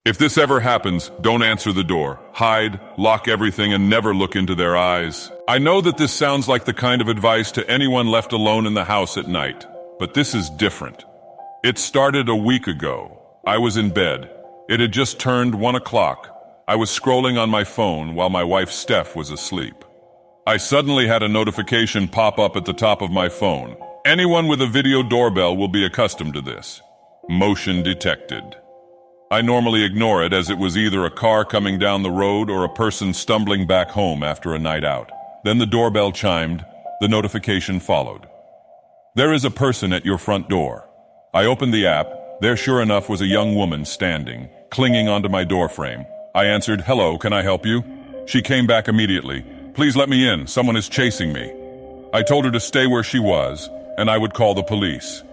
If this ever happens, don't answer the door. Hide, lock everything, and never look into their eyes. I know that this sounds like the kind of advice to anyone left alone in the house at night, but this is different. It started a week ago. I was in bed. It had just turned 1 o'clock. I was scrolling on my phone while my wife Steph was asleep. I suddenly had a notification pop up at the top of my phone. Anyone with a video doorbell will be accustomed to this. Motion detected. I normally ignore it as it was either a car coming down the road or a person stumbling back home after a night out. Then the doorbell chimed. The notification followed. There is a person at your front door. I opened the app. There sure enough was a young woman standing, clinging onto my doorframe. I answered, "Hello, can I help you?" She came back immediately. "Please let me in. Someone is chasing me." I told her to stay where she was, and I would call the police.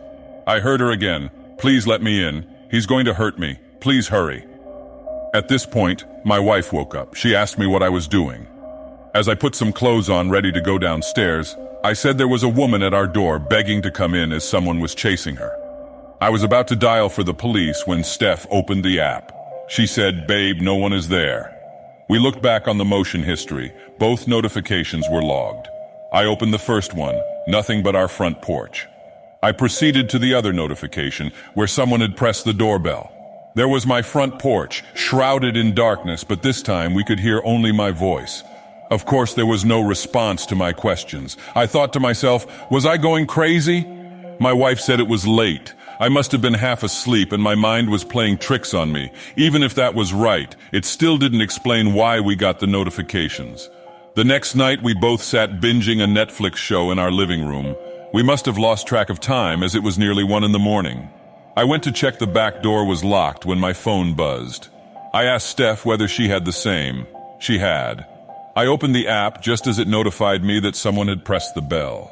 I heard her again. "Please let me in. He's going to hurt me. Please hurry." At this point, my wife woke up. She asked me what I was doing. As I put some clothes on ready to go downstairs, I said there was a woman at our door begging to come in as someone was chasing her. I was about to dial for the police when Steph opened the app. She said, "Babe, no one is there." We looked back on the motion history. Both notifications were logged. I opened the first one, nothing but our front porch. I proceeded to the other notification where someone had pressed the doorbell. There was my front porch, shrouded in darkness, but this time we could hear only my voice. Of course, there was no response to my questions. I thought to myself, was I going crazy? My wife said it was late. I must have been half asleep and my mind was playing tricks on me. Even if that was right, it still didn't explain why we got the notifications. The next night, we both sat binging a Netflix show in our living room. We must have lost track of time as it was nearly 1 in the morning. I went to check the back door was locked when my phone buzzed. I asked Steph whether she had the same. She had. I opened the app just as it notified me that someone had pressed the bell.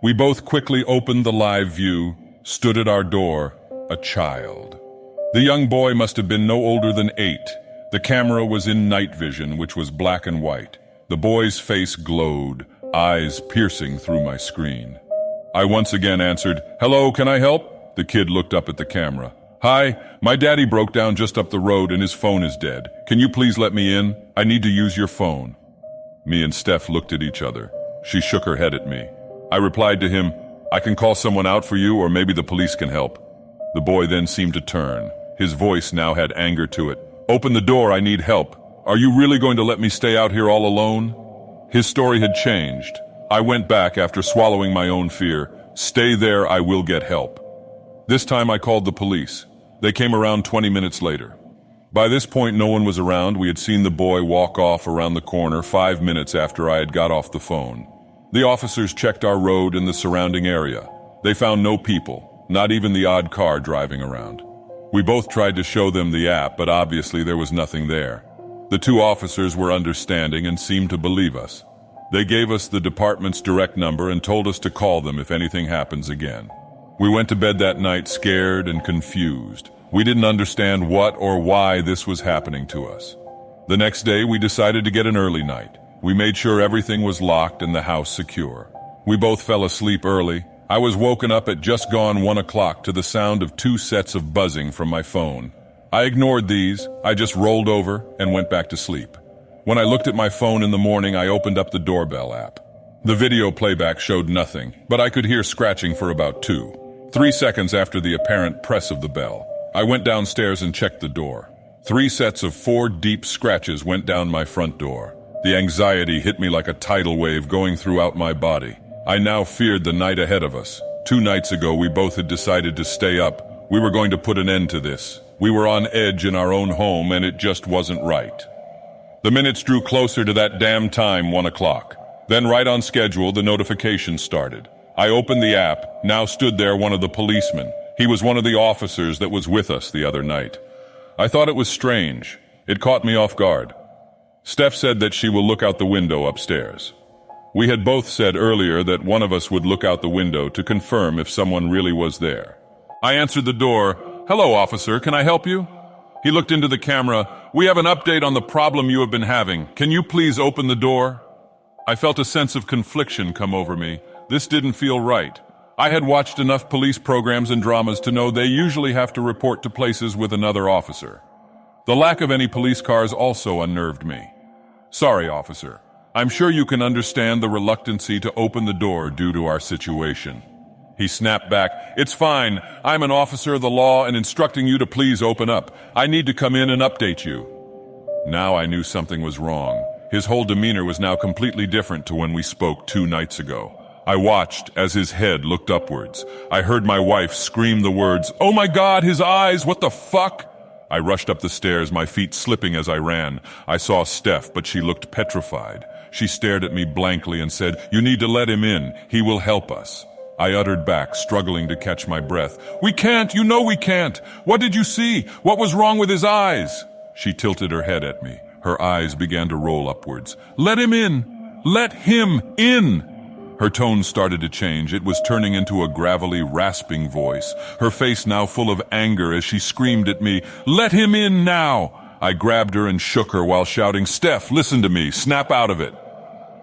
We both quickly opened the live view, stood at our door, a child. The young boy must have been no older than 8. The camera was in night vision, which was black and white. The boy's face glowed, eyes piercing through my screen. I once again answered, "Hello, can I help?" The kid looked up at the camera. "Hi, my daddy broke down just up the road and his phone is dead. Can you please let me in? I need to use your phone." Me and Steph looked at each other. She shook her head at me. I replied to him, "I can call someone out for you or maybe the police can help." The boy then seemed to turn. His voice now had anger to it. "Open the door, I need help. Are you really going to let me stay out here all alone?" His story had changed. I went back after swallowing my own fear. "Stay there, I will get help." This time I called the police. They came around 20 minutes later. By this point, no one was around. We had seen the boy walk off around the corner 5 minutes after I had got off the phone. The officers checked our road and the surrounding area. They found no people, not even the odd car driving around. We both tried to show them the app, but obviously there was nothing there. The 2 officers were understanding and seemed to believe us. They gave us the department's direct number and told us to call them if anything happens again. We went to bed that night scared and confused. We didn't understand what or why this was happening to us. The next day, we decided to get an early night. We made sure everything was locked and the house secure. We both fell asleep early. I was woken up at just gone 1 o'clock to the sound of 2 sets of buzzing from my phone. I ignored these. I just rolled over and went back to sleep. When I looked at my phone in the morning, I opened up the doorbell app. The video playback showed nothing, but I could hear scratching for about 3 seconds after the apparent press of the bell. I went downstairs and checked the door. 3 sets of 4 deep scratches went down my front door. The anxiety hit me like a tidal wave going throughout my body. I now feared the night ahead of us. 2 nights ago, we both had decided to stay up. We were going to put an end to this. We were on edge in our own home, and it just wasn't right. The minutes drew closer to that damn time, 1 o'clock. Then right on schedule, the notification started. I opened the app. Now stood there one of the policemen. He was one of the officers that was with us the other night. I thought it was strange. It caught me off guard. Steph said that she will look out the window upstairs. We had both said earlier that one of us would look out the window to confirm if someone really was there. I answered the door. "Hello, officer, can I help you?" He looked into the camera. "We have an update on the problem you have been having. Can you please open the door?" I felt a sense of confliction come over me. This didn't feel right. I had watched enough police programs and dramas to know they usually have to report to places with another officer. The lack of any police cars also unnerved me. Sorry, officer. I'm sure you can understand the reluctancy to open the door due to our situation. He snapped back, "It's fine. I'm an officer of the law and instructing you to please open up. I need to come in and update you." Now I knew something was wrong. His whole demeanor was now completely different to when we spoke 2 nights ago. I watched as his head looked upwards. I heard my wife scream the words, "Oh my God, his eyes, what the fuck?" I rushed up the stairs, my feet slipping as I ran. I saw Steph, but she looked petrified. She stared at me blankly and said, "You need to let him in. He will help us." I uttered back, struggling to catch my breath, "We can't, you know we can't. What did you see? What was wrong with his eyes?" She tilted her head at me. Her eyes began to roll upwards. "Let him in! Let him in!" Her tone started to change. It was turning into a gravelly, rasping voice. Her face now full of anger as she screamed at me, "Let him in now!" I grabbed her and shook her while shouting, "Steph, listen to me. Snap out of it."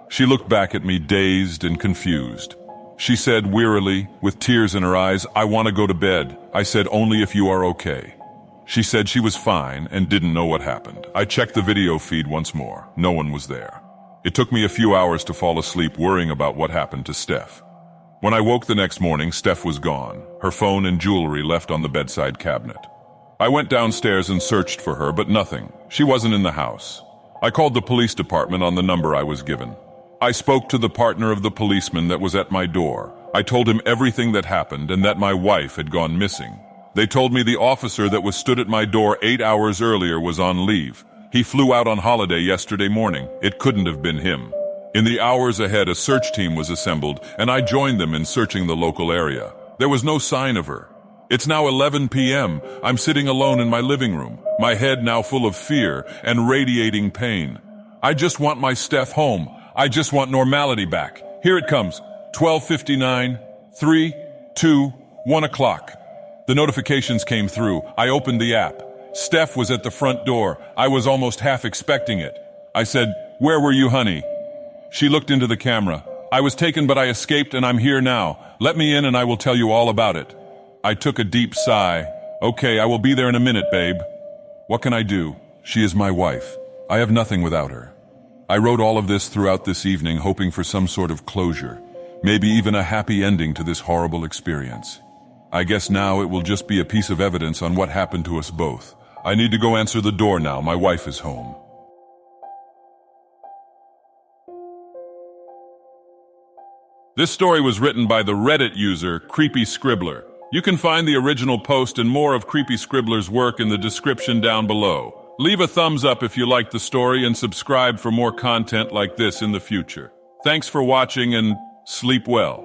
She looked back at me, dazed and confused. She said wearily, with tears in her eyes, "I want to go to bed." I said, "Only if you are okay." She said she was fine and didn't know what happened. I checked the video feed once more. No one was there. It took me a few hours to fall asleep worrying about what happened to Steph. When I woke the next morning, Steph was gone, her phone and jewelry left on the bedside cabinet. I went downstairs and searched for her, but nothing. She wasn't in the house. I called the police department on the number I was given. I spoke to the partner of the policeman that was at my door. I told him everything that happened and that my wife had gone missing. They told me the officer that was stood at my door 8 hours earlier was on leave. He flew out on holiday yesterday morning. It couldn't have been him. In the hours ahead, a search team was assembled, and I joined them in searching the local area. There was no sign of her. It's now 11 p.m. I'm sitting alone in my living room, my head now full of fear and radiating pain. I just want my Steph home. I just want normality back. Here it comes. 12:59, 3, 2, 1 o'clock. The notifications came through. I opened the app. Steph was at the front door. I was almost half expecting it. I said, "Where were you, honey?" She looked into the camera. "I was taken, but I escaped, and I'm here now. Let me in, and I will tell you all about it." I took a deep sigh. "Okay, I will be there in a minute, babe." What can I do? She is my wife. I have nothing without her. I wrote all of this throughout this evening, hoping for some sort of closure, maybe even a happy ending to this horrible experience. I guess now it will just be a piece of evidence on what happened to us both. I need to go answer the door now. My wife is home. This story was written by the Reddit user Creepy Scribbler. You can find the original post and more of Creepy Scribbler's work in the description down below. Leave a thumbs up if you liked the story and subscribe for more content like this in the future. Thanks for watching and sleep well.